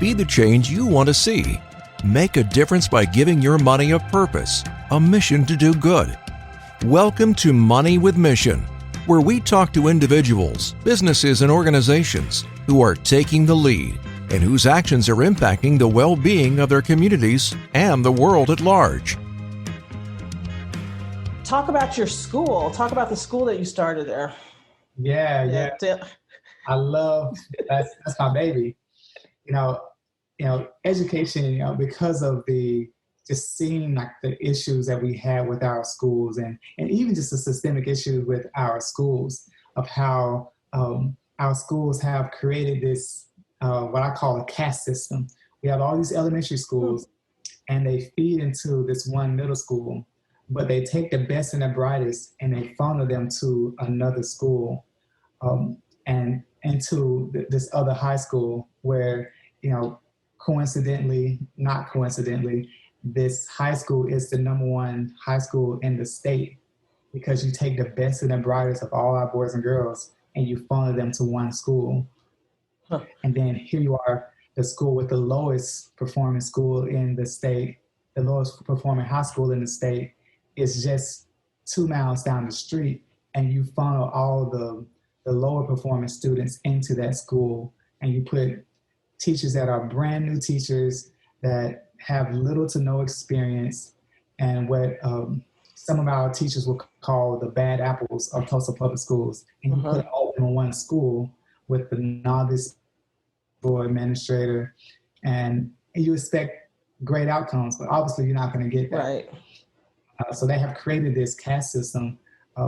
Be the change you want to see. Make a difference by giving your money a purpose, a mission to do good. Welcome to Money with Mission, where we talk to individuals, businesses, and organizations who are taking the lead and whose actions are impacting the well-being of their communities and the world at large. Talk about your school. Talk about the school that you started there. Yeah. I love that's my baby. Education, because of just seeing like the issues that we have with our schools and even just the systemic issues with our schools of how our schools have created this, what I call a caste system. We have all these elementary schools and they feed into this one middle school, but they take the best and the brightest and they funnel them to another school and into this other high school where, not coincidentally, this high school is the number one high school in the state because you take the best and the brightest of all our boys and girls and you funnel them to one school. And then here you are, the school with the lowest performing school in the state, the lowest performing high school in the state is just 2 miles down the street, and you funnel all the lower performing students into that school, and you put teachers that are brand new teachers that have little to no experience and what some of our teachers will call the bad apples of Tulsa public schools. And you put it all in one school with the novice administrator, and you expect great outcomes, but obviously you're not going to get that. Right. So they have created this caste system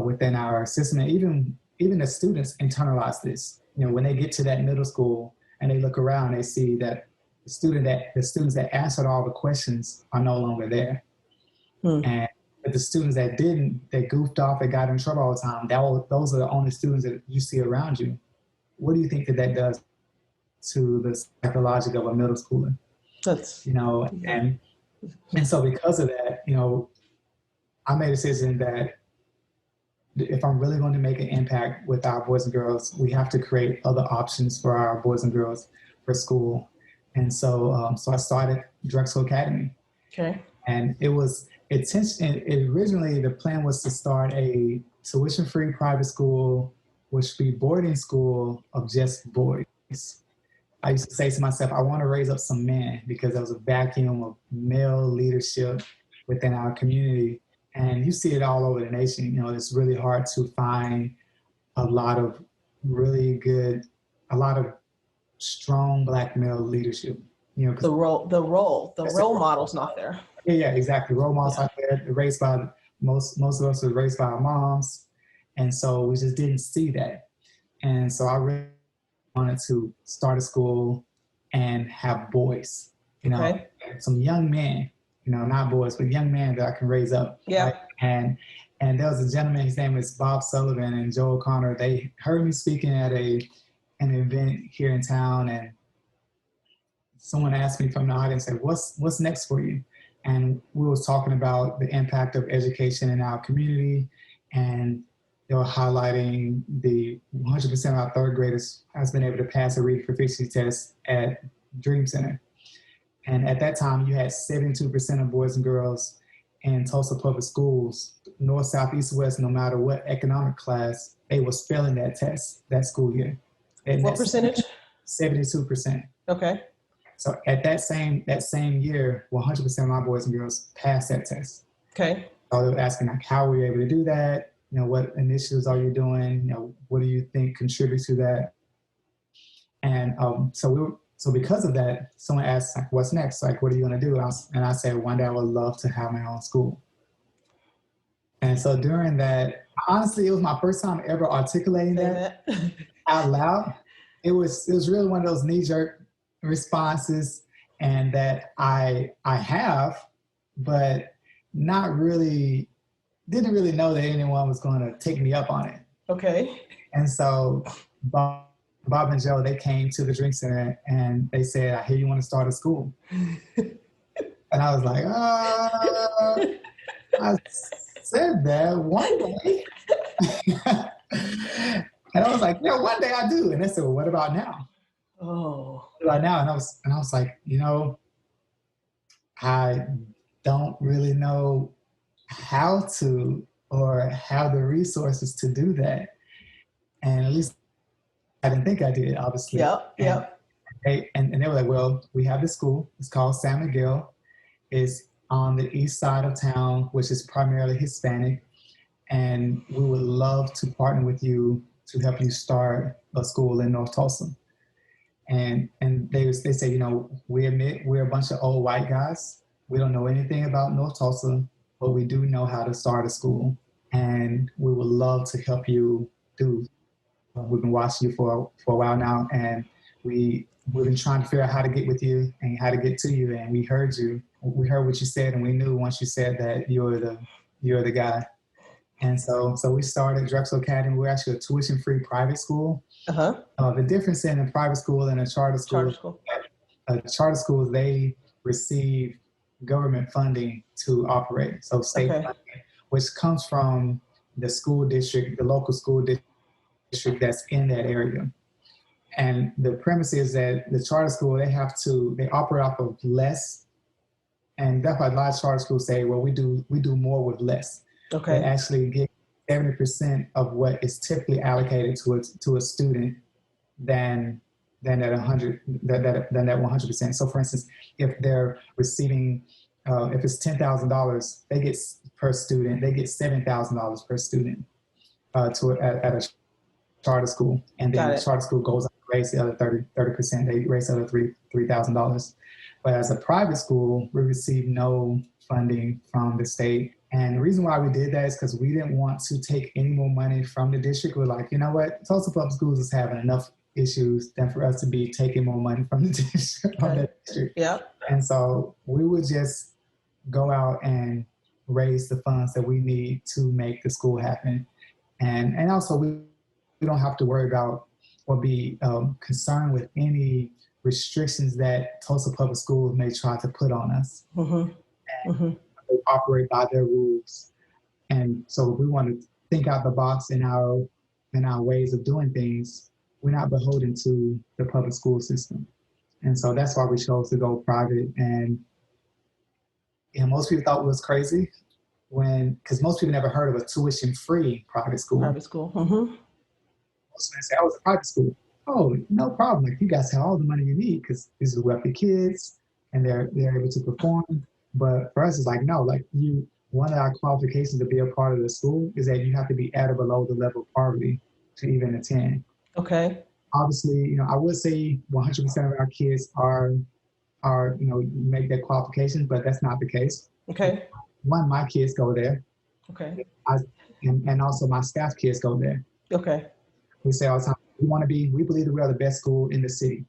within our system, and even the students internalize this. When they get to that middle school and they look around, they see that the students that answered all the questions are no longer there. And the students that didn't, they goofed off, they got in trouble all the time, those are the only students that you see around you. What do you think that does to the psychology of a middle schooler? And so because of that, I made a decision that if I'm really going to make an impact with our boys and girls, we have to create other options for our boys and girls for school. And so I started Drexel Academy. Okay. And originally the plan was to start a tuition-free private school, which would be boarding school of just boys. I used to say to myself, I want to raise up some men because there was a vacuum of male leadership within our community. And you see it all over the nation. It's really hard to find a lot of strong Black male leadership. The role model's not there. Yeah, exactly. Role models out there, raised by most of us were raised by our moms, and so we just didn't see that. And so I really wanted to start a school and have boys. Some young men. Not boys, but young men that I can raise up. Yeah. Right? And there was a gentleman, his name is Bob Sullivan and Joe O'Connor. They heard me speaking at an event here in town, and someone asked me from the audience, said, what's next for you? And we was talking about the impact of education in our community, and they were highlighting the 100% of our third graders has been able to pass a reading proficiency test at Dream Center. And at that time, you had 72% of boys and girls in Tulsa public schools, north, south, east, west, no matter what economic class, they was failing that test that school year. And what percentage? 72%. Okay. So at that same year, 100% of my boys and girls passed that test. Okay. So they were asking, like, how were you able to do that? What initiatives are you doing? What do you think contributes to that? And So because of that, someone asked, like, what's next? Like, what are you going to do? And I said, one day I would love to have my own school. And so during that, honestly, it was my first time ever articulating that out loud. It was really one of those knee-jerk responses, and that I have, but didn't really know that anyone was going to take me up on it. Okay. And so Bob and Joe, they came to the Dream Center and they said, I hear you want to start a school. And I was like, I said that one day. And I was like, one day I do. And they said, well, what about now? Oh, Right now, and I was like, I don't really know how to or have the resources to do that. And at least I didn't think I did, obviously. yep, yep. And they were like, well, we have this school. It's called San Miguel. It's on the east side of town, which is primarily Hispanic. And we would love to partner with you to help you start a school in North Tulsa. And they say, we admit we're a bunch of old white guys. We don't know anything about North Tulsa, but we do know how to start a school. And we would love to help you do. We've been watching you for a while now, and we've been trying to figure out how to get with you and how to get to you. And we heard you. We heard what you said, and we knew once you said that you're the guy. And so we started Drexel Academy. We're actually a tuition-free private school. Uh-huh. The difference in a private school and a charter school, charter schools, they receive government funding to operate. So state funding, which comes from the school district, the local school district that's in that area. And the premise is that the charter school, they operate off of less. And that's why a lot of charter schools say, well, we do more with less. Okay. They actually get 70% of what is typically allocated to a student than that 100%. So, for instance, if they're receiving, if it's $10,000, they get per student, they get $7,000 per student at a charter school, and then the charter school goes on to raise the other 30%. They raise the other $3,000. But as a private school, we receive no funding from the state. And the reason why we did that is because we didn't want to take any more money from the district. We're like, you know what? Tulsa Public Schools is having enough issues than for us to be taking more money from the district. Yeah. And so we would just go out and raise the funds that we need to make the school happen. And also we don't have to worry about or be concerned with any restrictions that Tulsa Public Schools may try to put on us. Mm-hmm. Mm-hmm. They operate by their rules. And so we want to think out the box in our ways of doing things. We're not beholden to the public school system. And so that's why we chose to go private. And most people thought it was crazy because most people never heard of a tuition-free private school. Private school. Mm-hmm. Most people say, oh, it's a private school. Oh, no problem. Like, you guys have all the money you need because these are wealthy kids and they're able to perform. But for us, it's like, no, like one of our qualifications to be a part of the school is that you have to be at or below the level of poverty to even attend. Okay. Obviously, I would say 100% of our kids are make that qualification, but that's not the case. Okay. One, my kids go there. Okay. And also my staff kids go there. Okay. We say all the time, we believe that we are the best school in the city.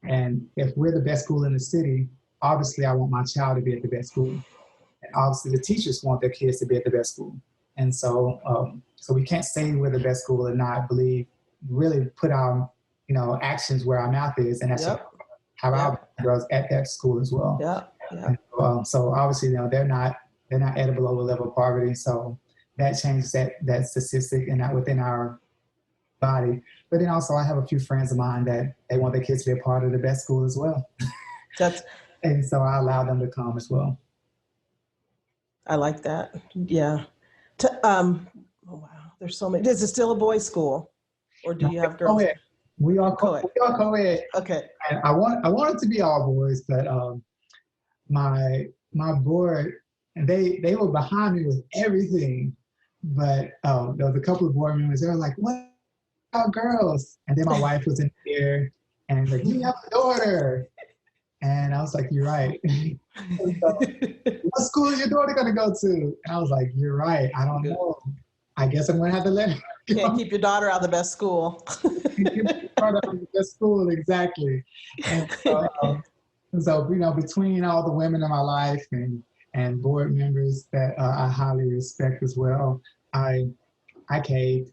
And if we're the best school in the city, obviously I want my child to be at the best school. And obviously the teachers want their kids to be at the best school. And so we can't say we're the best school and not really put our, actions where our mouth is, and that's have our girls at that school as well. Yeah. Yeah. And, so obviously, they're not at or below the level of poverty. So that changes that statistic and not within our body. But then also I have a few friends of mine that they want their kids to be a part of the best school as well. And so I allow them to come as well. I like that. Yeah. Oh wow. There's so many. Is it still a boys' school, or do you have girls? Co-ed. We are co-ed. Okay. And I want it to be all boys, but my board, and they were behind me with everything. But there was a couple of board members. They were like, "What about girls?" And then my wife was in there, and like, "You have a daughter." And I was like, "You're right." So, what school is your daughter going to go to? And I was like, "You're right. I don't know. I guess I'm going to have to let her go." Can't keep your daughter out of the best school. The best school, exactly. And so, between all the women in my life and board members that I highly respect as well, I caved.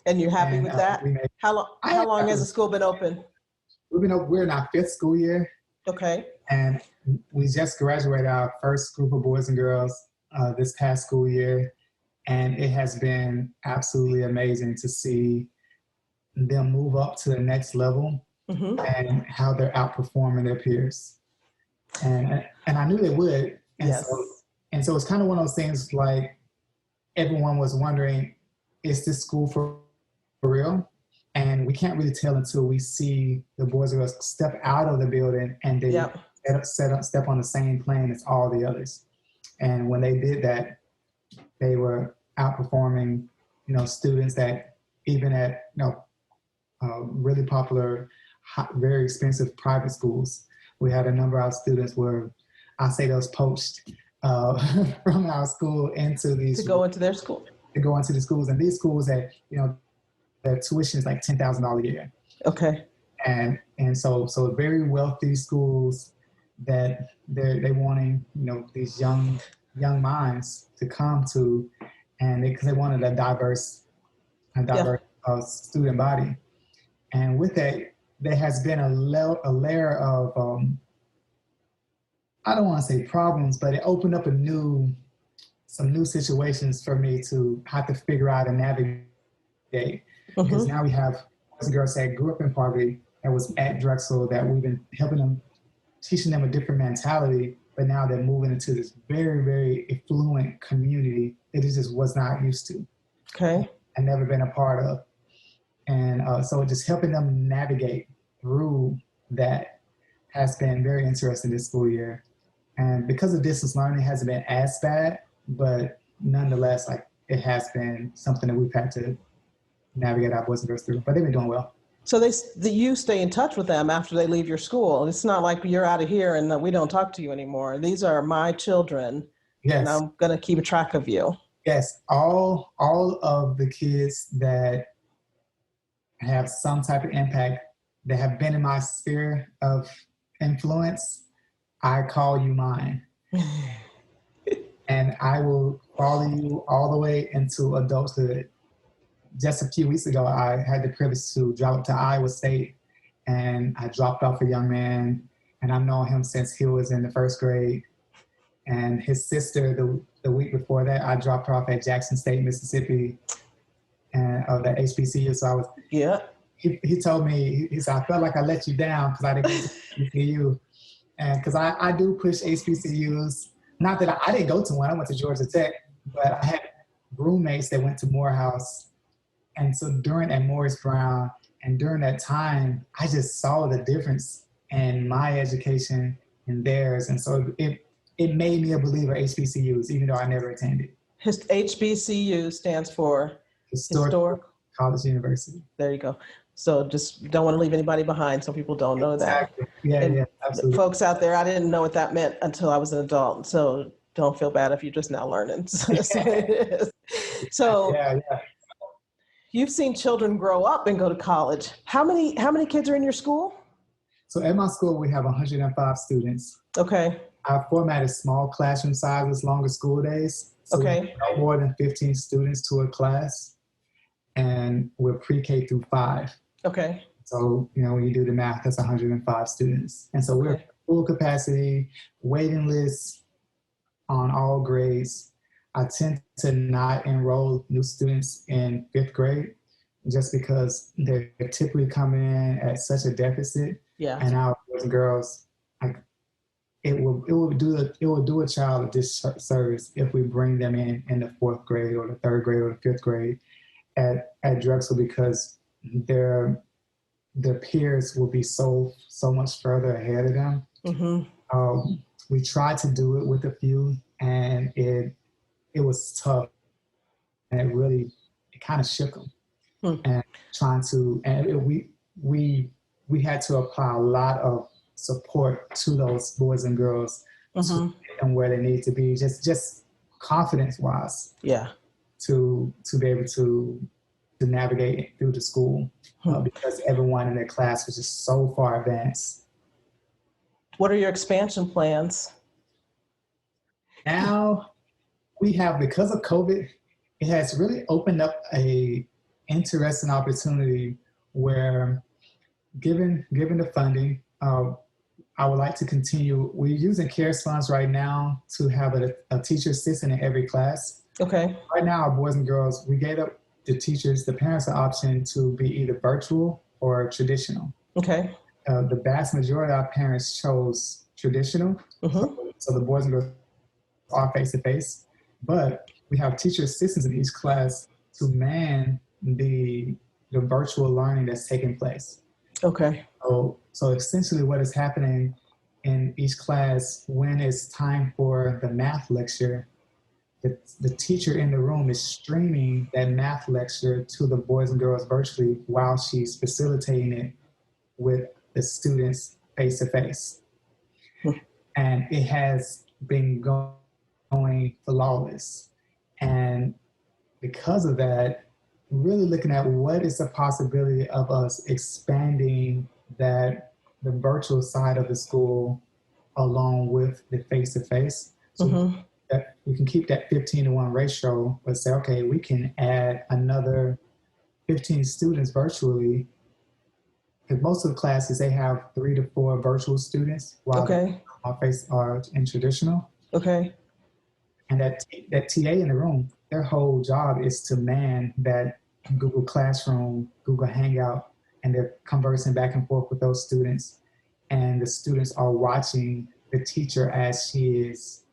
And you're happy with that? How long has the school been open? We're in our 5th school year. Okay. And we just graduated our first group of boys and girls this past school year. And it has been absolutely amazing to see them move up to the next level. Mm-hmm. and how they're outperforming their peers. And I knew they would. And Yes. so it's kind of one of those things like everyone was wondering, is this school for real? And we can't really tell until we see the boys and girls step out of the building and they Yep. step on the same plane as all the others. And when they did that, they were outperforming, students that even at, really popular, very expensive private schools. We had a number of students where I say those poached from our school into these To go into their school. To go into the schools, and these schools that their tuition is like $10,000 a year. Okay. And so very wealthy schools that they wanting these young minds to come to, and because they wanted a diverse student body. And with that, there has been a layer of I don't want to say problems, but it opened up some new situations for me to have to figure out and navigate. Because now we have boys and girls that grew up in poverty, that was at Drexel, that we've been helping them, teaching them a different mentality, but now they're moving into this very, very affluent community that it just was not used to. Okay. And never been a part of. And so just helping them navigate through that has been very interesting this school year. And because of distance learning, it hasn't been as bad, but nonetheless, like it has been something that we've had to navigate our boys and girls through, but they've been doing well. So you stay in touch with them after they leave your school. It's not like you're out of here and we don't talk to you anymore. These are my children, yes. And I'm going to keep track of you. Yes, all of the kids that have some type of impact, that have been in my sphere of influence, I call you mine. And I will follow you all the way into adulthood. Just a few weeks ago, I had the privilege to drive up to Iowa State, and I dropped off a young man, and I've known him since he was in the first grade. And his sister, the week before that, I dropped her off at Jackson State, Mississippi, and of the HBCU. So I was, yeah. He told me, he said, I felt like I let you down because I didn't go to HBCU. And because I do push HBCUs. Not that I didn't go to one, I went to Georgia Tech, but I had roommates that went to Morehouse. And so at Morris Brown, and during that time, I just saw the difference in my education and theirs. And so it made me a believer in HBCUs, even though I never attended. HBCU stands for Historic College University. There you go. So just don't want to leave anybody behind, so people don't know that. Exactly. Yeah, absolutely. Folks out there, I didn't know what that meant until I was an adult. So don't feel bad if you're just now learning. So yeah. You've seen children grow up and go to college. How many kids are in your school? So at my school, we have 105 students. Okay. Our format is small classroom sizes, longer school days. So okay. No more than 15 students to a class. And we're pre-K through 5. Okay. So, when you do the math, that's 105 students. And so we're full capacity, waiting lists on all grades. I tend to not enroll new students in 5th grade just because they're typically coming in at such a deficit. Yeah. And our boys and girls, it will do a child a disservice if we bring them in the 4th grade or the 3rd grade or the 5th grade at Drexel, because their peers will be so much further ahead of them. Mm-hmm. We tried to do it with a few, and it was tough, and it kind of shook them. And we had to apply a lot of support to those boys and girls to get them where they need to be, just confidence wise. Yeah. To be able to navigate through the school because everyone in their class was just so far advanced. What are your expansion plans? Now we have, because of COVID, it has really opened up a interesting opportunity where, given the funding, I would like to continue. We're using CARES funds right now to have a teacher assistant in every class. Okay. Right now, our boys and girls, we gave up the teachers, the parents, the option to be either virtual or traditional. Okay. The vast majority of our parents chose traditional. So the boys and girls are face-to-face, but we have teacher assistants in each class to man the virtual learning that's taking place. Okay. So essentially what is happening in each class when it's time for the math lecture, the teacher in the room is streaming that math lecture to the boys and girls virtually while she's facilitating it with the students face to face. And it has been going flawless. And because of that, really looking at what is the possibility of us expanding that the virtual side of the school along with the face-to-face. So that we can keep that 15-to-1 ratio, but say, okay, we can add another 15 students virtually. Because most of the classes, they have 3 to 4 virtual students while our face are in traditional. Okay. And that TA in the room, their whole job is to man that Google Classroom, Google Hangout, and they're conversing back and forth with those students. And the students are watching the teacher as she is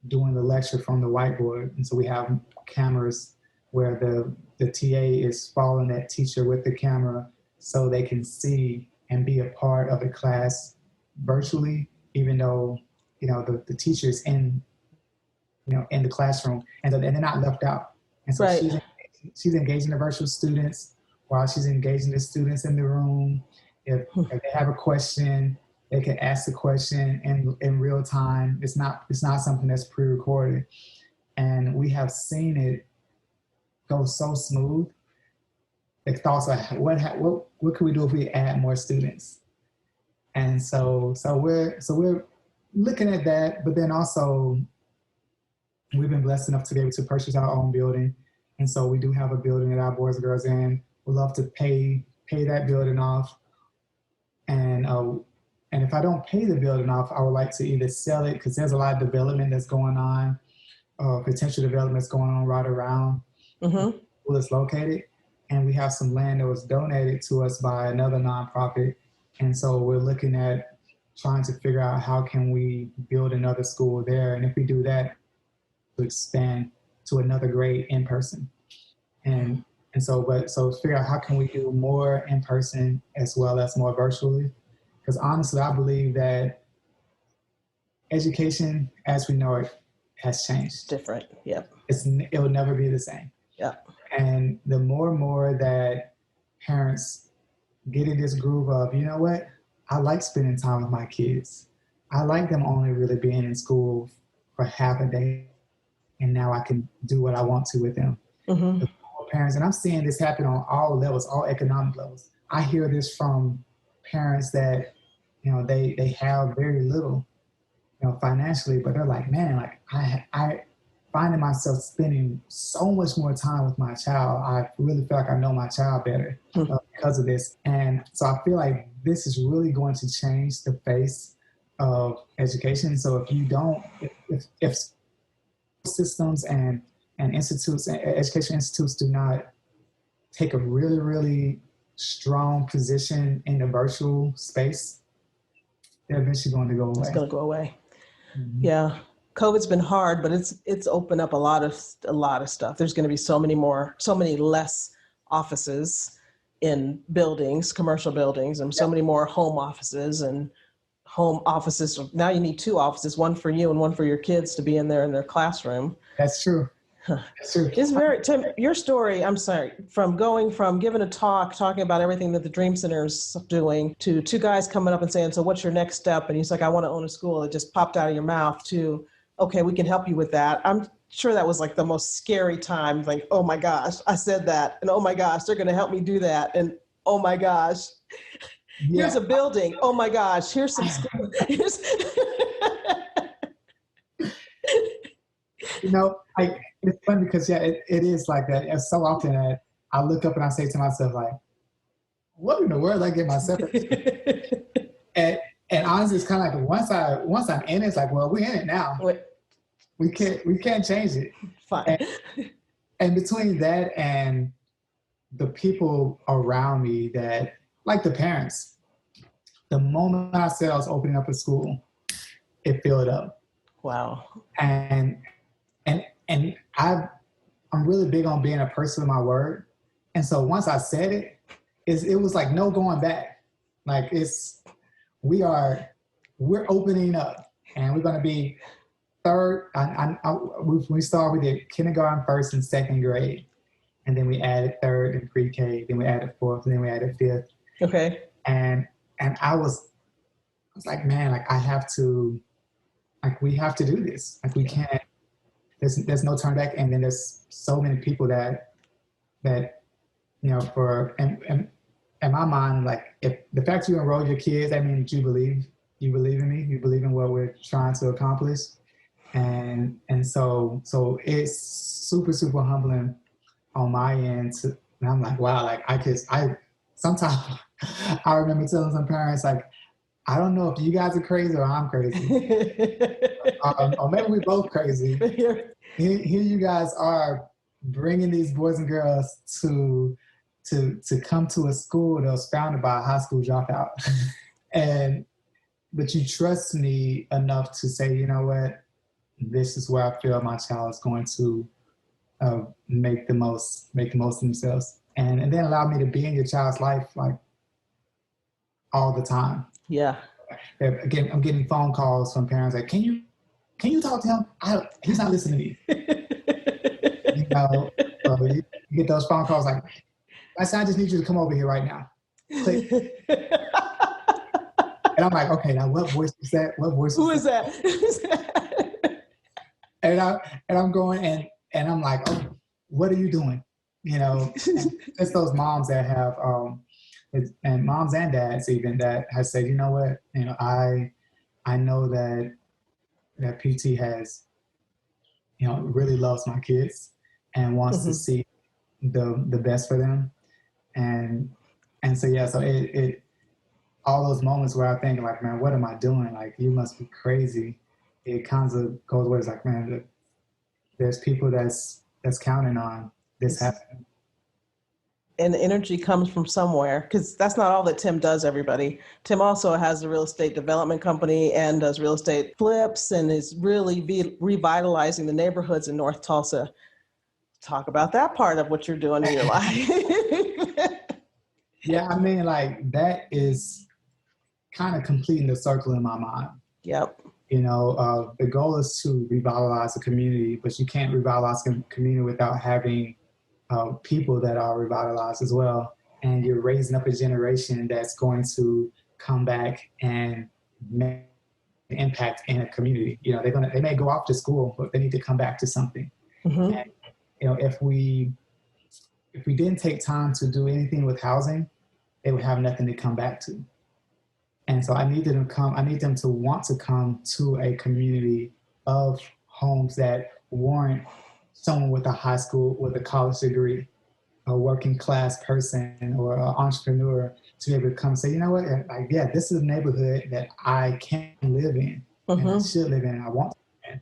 doing the lecture from the whiteboard. And so we have cameras where the TA is following that teacher with the camera so they can see and be a part of the class virtually, even though, the teacher is in the classroom, and they're not left out. And so she's engaging the virtual students while she's engaging the students in the room. If they have a question, they can ask the question in real time. It's not something that's pre-recorded. And we have seen it go so smooth. The thoughts are, what can we do if we add more students? And so we're looking at that, but then also we've been blessed enough to be able to purchase our own building. And so we do have a building that our boys and girls in. We'd love to pay that building off. And if I don't pay the building off, I would like to either sell it, because there's a lot of development that's going on, potential development that's going on right around where it's located. And we have some land that was donated to us by another nonprofit. And so we're looking at trying to figure out how can we build another school there. And if we do that, to expand to another grade in person. And so figure out how can we do more in person as well as more virtually. Because honestly, I believe that education as we know it has changed. Different. Yep. It will never be the same. Yep. And the more and more that parents get in this groove of, you know what, I like spending time with my kids. I like them only really being in school for half a day, and now I can do what I want to with them. The parents, and I'm seeing this happen on all levels, all economic levels. I hear this from parents that, they have very little, financially, but they're like, man, like I finding myself spending so much more time with my child. I really feel like I know my child better because of this. And so I feel like this is really going to change the face of education. So if you don't, if systems and institutes and education institutes do not take a really, really strong position in the virtual space, they're eventually going to go away. It's going to go away. Yeah. COVID's been hard, but it's opened up a lot of stuff. There's going to be so many less offices in buildings, commercial buildings, and so many more home offices. Now you need 2 offices, one for you and one for your kids to be in their classroom. That's true. That's true. It's Tim, your story, I'm sorry, from going from giving a talk, talking about everything that the Dream Center is doing, to 2 guys coming up and saying, so what's your next step? And he's like, I want to own a school. It just popped out of your mouth, to, okay, we can help you with that. I'm sure that was like the most scary time. Like, oh my gosh, I said that. And oh my gosh, they're going to help me do that. And oh my gosh, here's a building. Oh my gosh, here's some school. It's funny because, it is like that. It's so often that I look up and I say to myself, like, what in the world did I get myself into? And honestly, it's kind of like once I'm in it, it's like, well, we're in it now. We can't change it. Fine. And between that and the people around me that, like the parents, The moment I said I was opening up a school, it filled up. Wow. And I'm really big on being a person of my word. And so once I said it, it was like no going back. Like we're opening up, and we're going to be third. We started, we did kindergarten, first and second grade. And then we added third and pre-K, then we added fourth, and then we added fifth. Okay. And I was like, man, like we have to do this. Like we can't, there's no turn back. And then there's so many people that, you know, in my mind, like if the fact you enroll your kids, that means you believe in me, you believe in what we're trying to accomplish. And so it's super, super humbling on my end and I'm like, wow, like sometimes I remember telling some parents, like, I don't know if you guys are crazy or I'm crazy. Or maybe we're both crazy. Here you guys are bringing these boys and girls to come to a school that was founded by a high school dropout. But you trust me enough to say, you know what, this is where I feel my child is going to make the most of themselves. And then allow me to be in your child's life, like, all the time. Yeah. Again, I'm getting phone calls from parents like, can you talk to him? He's not listening to me. You know, so you get those phone calls like, I just need you to come over here right now. Click. And I'm like, okay, now what voice is that? What voice Who is that? And I'm going and I'm like, oh, what are you doing? You know, it's those moms that have and moms and dads even that has said, you know what, you know, I know that PT has, you know, really loves my kids and wants to see the best for them. And so, yeah, so it all those moments where I think like, man, what am I doing? Like, you must be crazy. It kind of goes where it's like, man, there's people that's counting on this happening. And the energy comes from somewhere, because that's not all that Tim does, everybody. Tim also has a real estate development company and does real estate flips and is really revitalizing the neighborhoods in North Tulsa. Talk about that part of what you're doing in your life. Yeah, I mean, like, that is kind of completing the circle in my mind. Yep. You know, the goal is to revitalize the community, but you can't revitalize the community without having people that are revitalized as well. And you're raising up a generation that's going to come back and make an impact in a community. You know, they may go off to school, but they need to come back to something. Mm-hmm. And, you know, if we didn't take time to do anything with housing, they would have nothing to come back to. And so I need them to want to come to a community of homes that warrant someone with a high school, with a college degree, a working class person or an entrepreneur to be able to come and say, you know what, like, yeah, this is a neighborhood that I can live in and I should live in and I want to live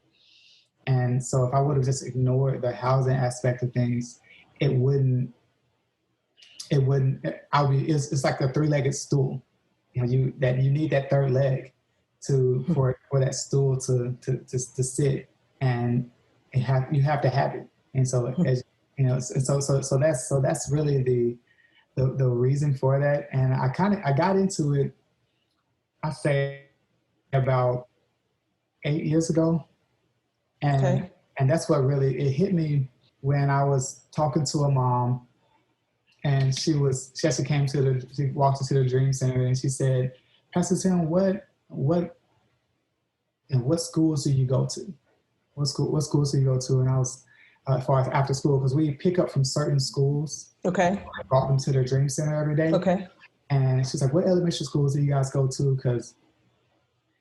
in. And so if I would have just ignored the housing aspect of things, it's like a three-legged stool. You know, you need that third leg for that stool to sit, and you have to have it. And so, as you know, so that's really the reason for that. And I got into it, I say, about 8 years ago, and that's what really it hit me when I was talking to a mom. And she actually she walked into the Dream Center and she said, Pastor Tim, what schools do you go to? What schools do you go to? And I was, as far as after school, because we pick up from certain schools. Okay. I brought them to the Dream Center every day. Okay. And she's like, what elementary schools do you guys go to? Because,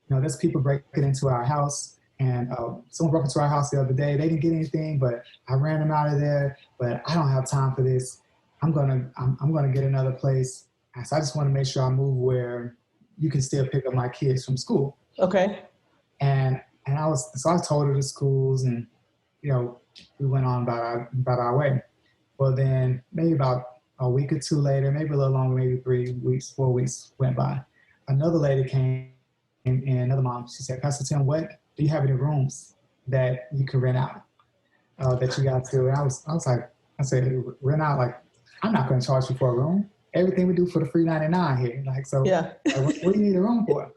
you know, there's people breaking into our house. And someone broke into our house the other day. They didn't get anything, but I ran them out of there. But I don't have time for this. I'm gonna get another place. So I just want to make sure I move where you can still pick up my kids from school. Okay. And I told her the schools, and you know, we went on about our way. Well, then maybe about a week or two later, maybe a little longer, maybe 3 weeks, 4 weeks went by. another lady came and another mom. She said, Pastor Tim, what do you have any rooms that you can rent out that you got to? And I was like, I said, rent out, like, I'm not going to charge you for a room. Everything we do for the free 99 here. Like, so Yeah. like, what do you need a room for?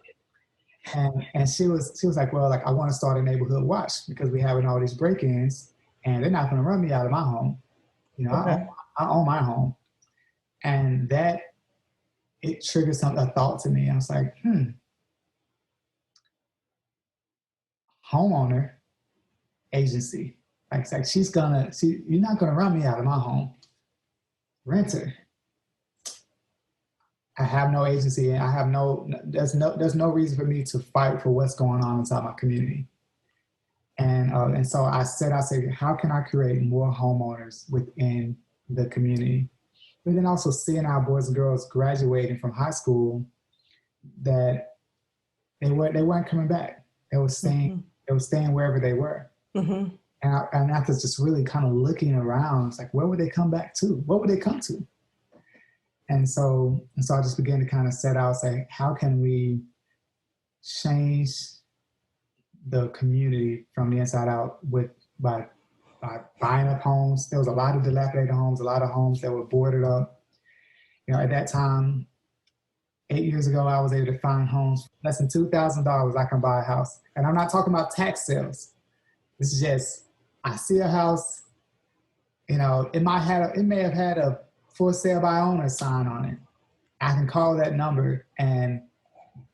And she was like, well, like, I want to start a neighborhood watch because we're having all these break-ins and they're not going to run me out of my home. You know, Okay. I own my home. And that, it triggered a thought to me. I was like, homeowner agency. Like, it's like you're not gonna run me out of my home. Renter. I have no agency, and there's no reason for me to fight for what's going on inside my community. And so I said, how can I create more homeowners within the community? But then also seeing our boys and girls graduating from high school, that they weren't coming back. They were staying wherever they were. Mm-hmm. And after just really kind of looking around, it's like, where would they come back to? What would they come to? And so I just began to kind of set out, say, how can we change the community from the inside out by buying up homes? There was a lot of dilapidated homes, a lot of homes that were boarded up. You know, at that time, 8 years ago, I was able to find homes less than $2,000. I can buy a house, and I'm not talking about tax sales. This is just, I see a house, you know, it may have had a for sale by owner sign on it. I can call that number and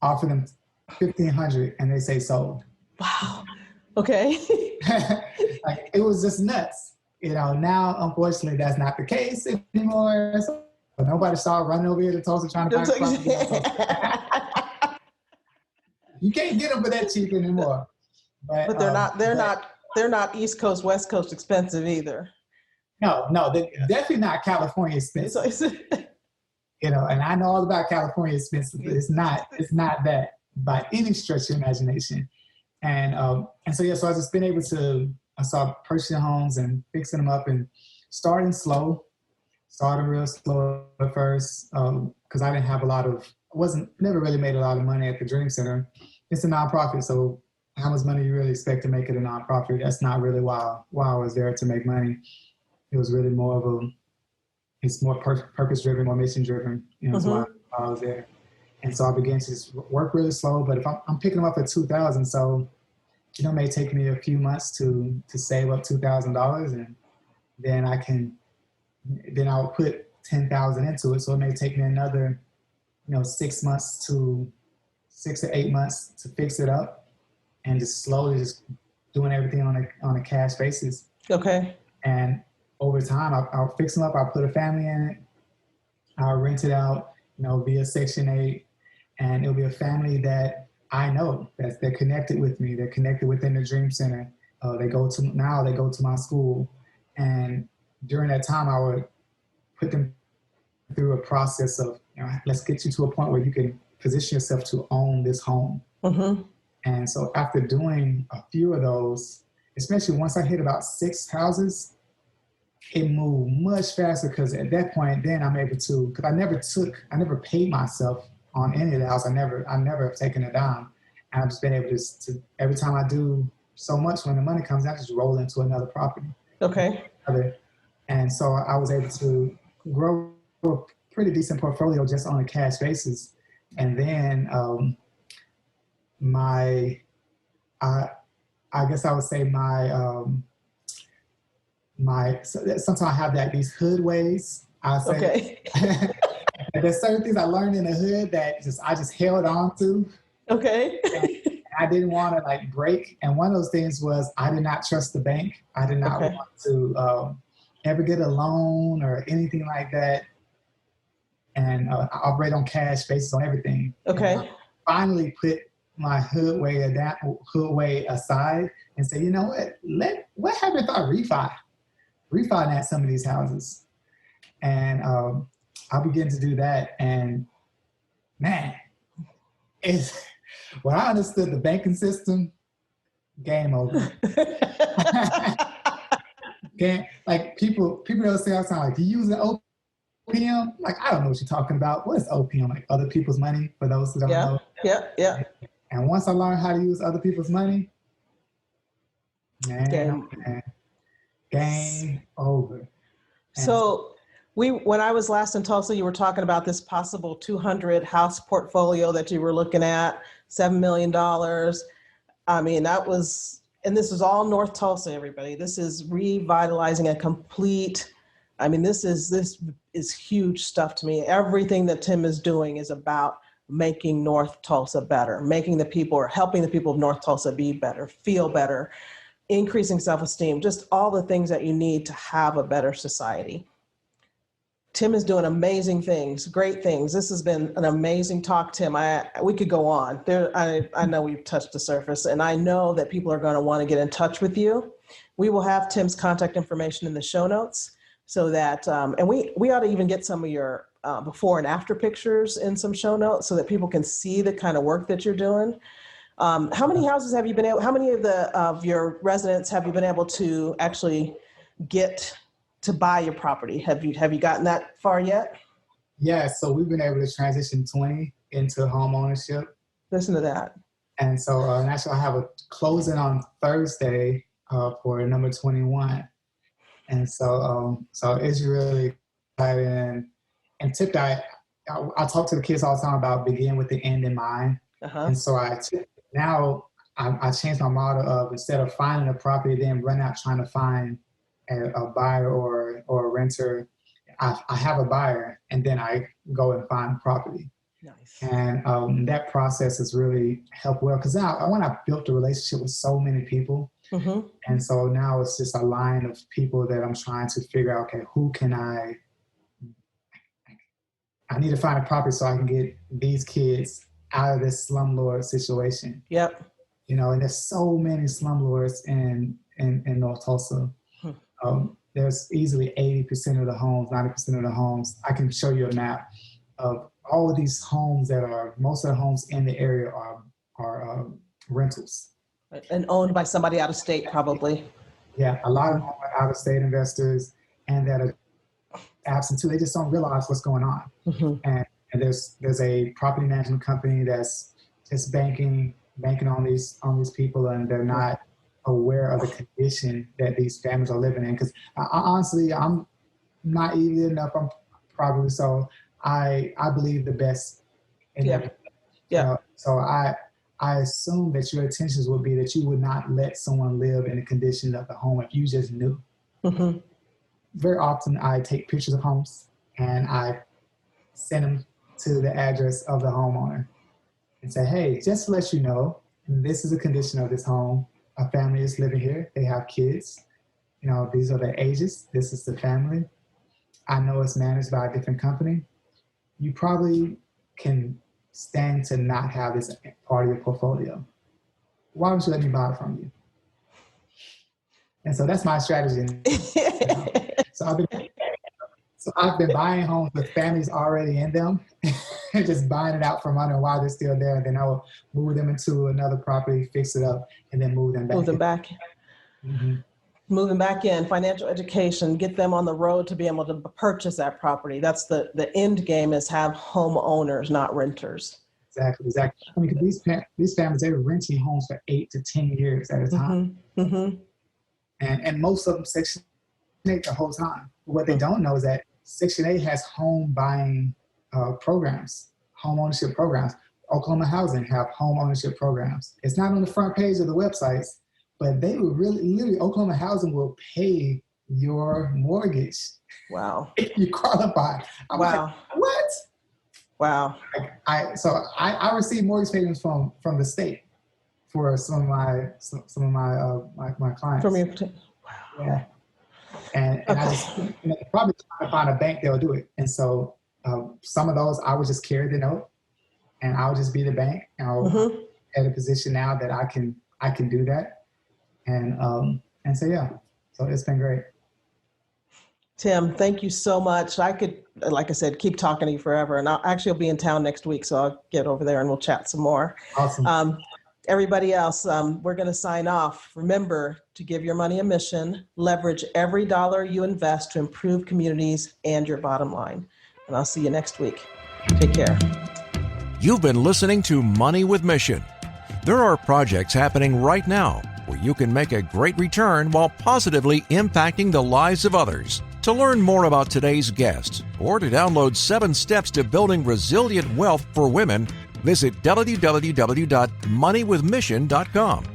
offer them $1,500 and they say sold. Wow. Okay. Like, it was just nuts. You know, now, unfortunately, that's not the case anymore. So nobody started running over here to Tulsa trying to find property. You can't get them for that cheap anymore. But they're not East Coast, West Coast expensive either. No, they're definitely not California expensive. You know, and I know all about California expensive, but it's not that by any stretch of imagination. And so I've just been able to, I started purchasing homes and fixing them up and starting real slow at first, because I didn't have never really made a lot of money at the Dream Center. It's a nonprofit, so how much money you really expect to make it a nonprofit? That's not really why I was there to make money. It was really more it's more purpose-driven, more mission-driven. You know, that's why I was there. And so I began to just work really slow, but if I'm picking them up at $2,000, so, you know, it may take me a few months to save up $2,000, and then I'll put $10,000 into it. So it may take me another, 6 to 8 months to fix it up, and just slowly just doing everything on a cash basis. Okay. And over time, I'll fix them up. I'll put a family in it. I'll rent it out, via Section 8. And it'll be a family that I know that they're connected with me. They're connected within the Dream Center. They go to my school. And during that time, I would put them through a process of, let's get you to a point where you can position yourself to own this home. Mm-hmm. And so after doing a few of those, especially once I hit about 6 houses, it moved much faster, because at that point, then I'm able to, because I never paid myself on any of the house. I never have taken it down. And I've just been able to every time I do so much, when the money comes, I just roll into another property. Okay. And so I was able to grow a pretty decent portfolio just on a cash basis. And then I guess I would say sometimes I have these hood ways. I say, okay. There's certain things I learned in the hood that I just held on to. Okay. And I didn't want to break. And one of those things was I did not trust the bank. I did not want to ever get a loan or anything like that. And I operate on cash basis on everything. Okay. And I finally put my hood way aside and say, you know what happens if I refinance some of these houses? And I began to do that, and man, when I understood the banking system, game over. People don't say all the time, you use an OPM, like, I don't know what you're talking about. What is OPM? Like, other people's money, for those who don't Yeah, know. yeah. And once I learned how to use other people's money, man, Game. oh man, game over. And So when I was last in Tulsa, you were talking about this possible 200 house portfolio that you were looking at, $7 million. I mean, that was, and this is all North Tulsa, everybody. This is revitalizing a complete, I mean, this is huge stuff to me. Everything that Tim is doing is about making North Tulsa better, making the people or helping the people of North Tulsa be better, feel better, increasing self-esteem, just all the things that you need to have a better society. Tim is doing amazing things, great things. This has been an amazing talk, Tim. We could go on. I know we've touched the surface, and I know that people are going to want to get in touch with you. We will have Tim's contact information in the show notes so that, and we ought to even get some of your before and after pictures in some show notes so that people can see the kind of work that you're doing. How many houses have you been able, how many of your residents have you been able to actually get to buy your property? Have you gotten that far yet? yeah, so we've been able to transition 20 into home ownership. Listen to that. And so actually I have a closing on Thursday for number 21. And so it's really exciting. And tip I talk to the kids all the time about begin with the end in mind. Uh-huh. And so I changed my model of, instead of finding a property, then run out trying to find a buyer or a renter, I have a buyer, and then I go and find property. Nice. And that process has really helped well, because now when I built a relationship with so many people, Mm-hmm. and so now it's just a line of people that I'm trying to figure out, okay, who can I need to find a property so I can get these kids out of this slumlord situation. Yep. You know, and there's so many slumlords in North Tulsa. There's easily 80% of the homes, 90% of the homes. I can show you a map of all of these homes most of the homes in the area are rentals. And owned by somebody out of state, probably. Yeah, a lot of them are out-of-state investors, and that are absent too. They just don't realize what's going on. Mm-hmm. And there's a property management company that's just banking on these people, and they're not aware of the condition that these families are living in. Because honestly, I'm naive enough. I'm probably so. I believe the best in everything. Yeah. So I assume that your intentions would be that you would not let someone live in the condition of the home if you just knew. Mm-hmm. Very often I take pictures of homes and I send them to the address of the homeowner and say, hey, just to let you know, this is the condition of this home. A family is living here. They have kids. You know, these are their ages. This is the family. I know it's managed by a different company. You probably can stand to not have this part of your portfolio. Why would you let me buy it from you? And so that's my strategy. So I've been buying homes with families already in them and just buying it out from under while they're still there. And then I will move them into another property, fix it up, and then move them back. Mm-hmm. Move them back in, financial education, get them on the road to be able to purchase that property. That's the end game, is have homeowners, not renters. Exactly. I mean, these families, they were renting homes for 8 to 10 years at a time. Mm-hmm. Mm-hmm. And most of them Section 8 the whole time. What they don't know is that Section 8 has home buying programs, home ownership programs. Oklahoma Housing have home ownership programs. It's not on the front page of the websites, but they would literally, Oklahoma Housing will pay your mortgage. Wow. If you qualify. I'm wow. Like, what? Wow. I receive mortgage payments from the state for some of my clients. From your, wow. Yeah. And okay. I just probably trying to find a bank that'll do it. And so some of those I would just carry the note, and I'll just be the bank. And I'm at a position now that I can do that. And so yeah, so it's been great. Tim, thank you so much. I could, like I said, keep talking to you forever. And I'll be in town next week, so I'll get over there and we'll chat some more. Awesome. Everybody else, we're going to sign off. Remember to give your money a mission. Leverage every dollar you invest to improve communities and your bottom line. And I'll see you next week. Take care. You've been listening to Money with Mission. There are projects happening right now where you can make a great return while positively impacting the lives of others. To learn more about today's guest or to download 7 steps to building resilient wealth for women, visit www.moneywithmission.com.